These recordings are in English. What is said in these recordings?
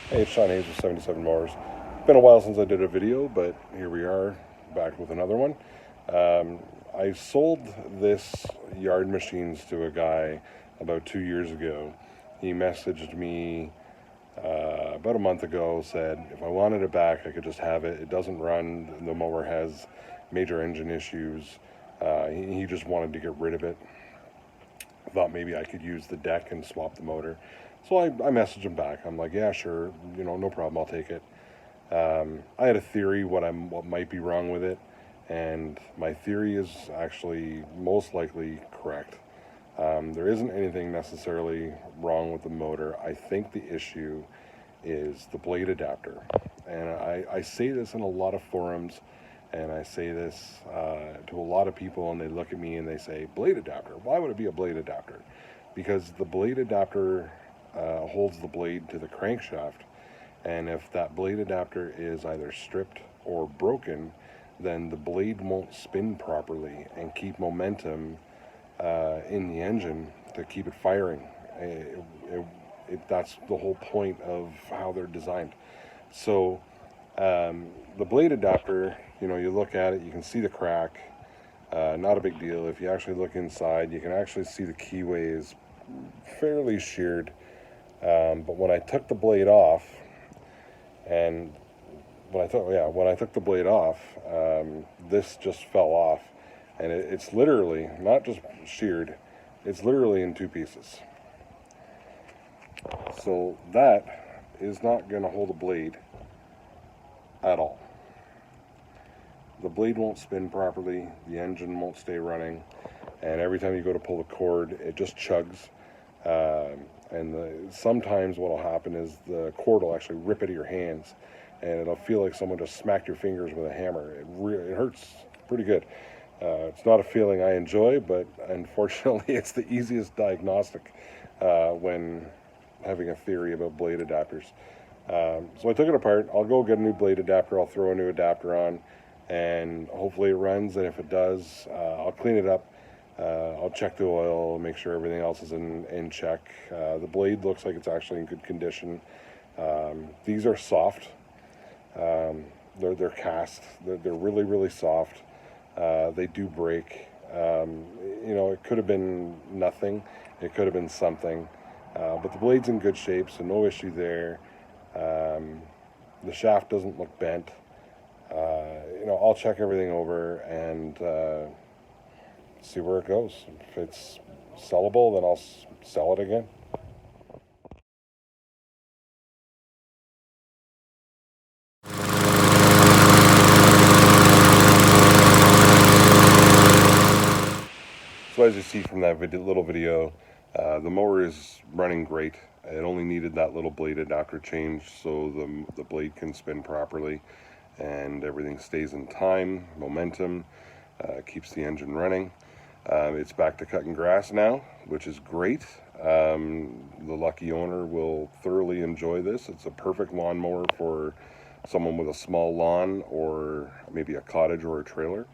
Hey, it's Sean Hayes with 77 Mowers. Been a while since I did a video, but here we are, back with another one. I sold this Yard Machines to a guy about 2 years ago. He messaged me about a month ago, said if I wanted it back, I could just have it. It doesn't run. The mower has major engine issues. He just wanted to get rid of it. Thought maybe I could use the deck and swap the motor. So I messaged him back. I'm like, yeah, sure, no problem, I'll take it. I had a theory what might be wrong with it, and my theory is actually most likely correct. There isn't anything necessarily wrong with the motor. I think the issue is the blade adapter. And I say this in a lot of forums, and I say this to a lot of people, and they look at me and they say, blade adapter, why would it be a blade adapter? Because the blade adapter holds the blade to the crankshaft, and if that blade adapter is either stripped or broken, then the blade won't spin properly and keep momentum in the engine to keep it firing. That's the whole point of how they're designed. So the blade adapter, you look at it, you can see the crack. Not a big deal. If you actually look inside, you can actually see the keyway is fairly sheared. But when I took the blade off, and when I took the blade off, this just fell off, and it's literally not just sheared; it's literally in two pieces. So that is not going to hold a blade at all. The blade won't spin properly, the engine won't stay running, and every time you go to pull the cord, it just chugs. Sometimes what will happen is the cord will actually rip out of your hands, and it'll feel like someone just smacked your fingers with a hammer. It hurts pretty good. It's not a feeling I enjoy, but unfortunately it's the easiest diagnostic when having a theory about blade adapters. So I took it apart. I'll go get a new blade adapter. I'll throw a new adapter on, and hopefully it runs, and if it does, I'll clean it up. I'll check the oil, make sure everything else is in check. The blade looks like it's actually in good condition. These are soft. They're cast. They're really, really soft. They do break. It could have been nothing. It could have been something. But the blade's in good shape, so no issue there. The shaft doesn't look bent. I'll check everything over and see where it goes. If it's sellable, then I'll sell it again. So as you see from that little video, the mower is running great. It only needed that little blade adapter change so the blade can spin properly and everything stays in time, momentum, keeps the engine running. It's back to cutting grass now, which is great. The lucky owner will thoroughly enjoy this. It's a perfect lawnmower for someone with a small lawn or maybe a cottage or a trailer.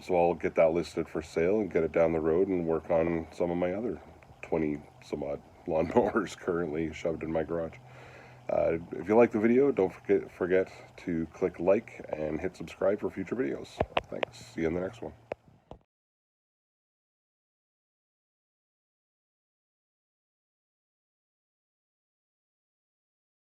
So I'll get that listed for sale and get it down the road and work on some of my other 20 some odd lawnmowers currently shoved in my garage. If you like the video, don't forget to click like and hit subscribe for future videos. Thanks. See you in the next one.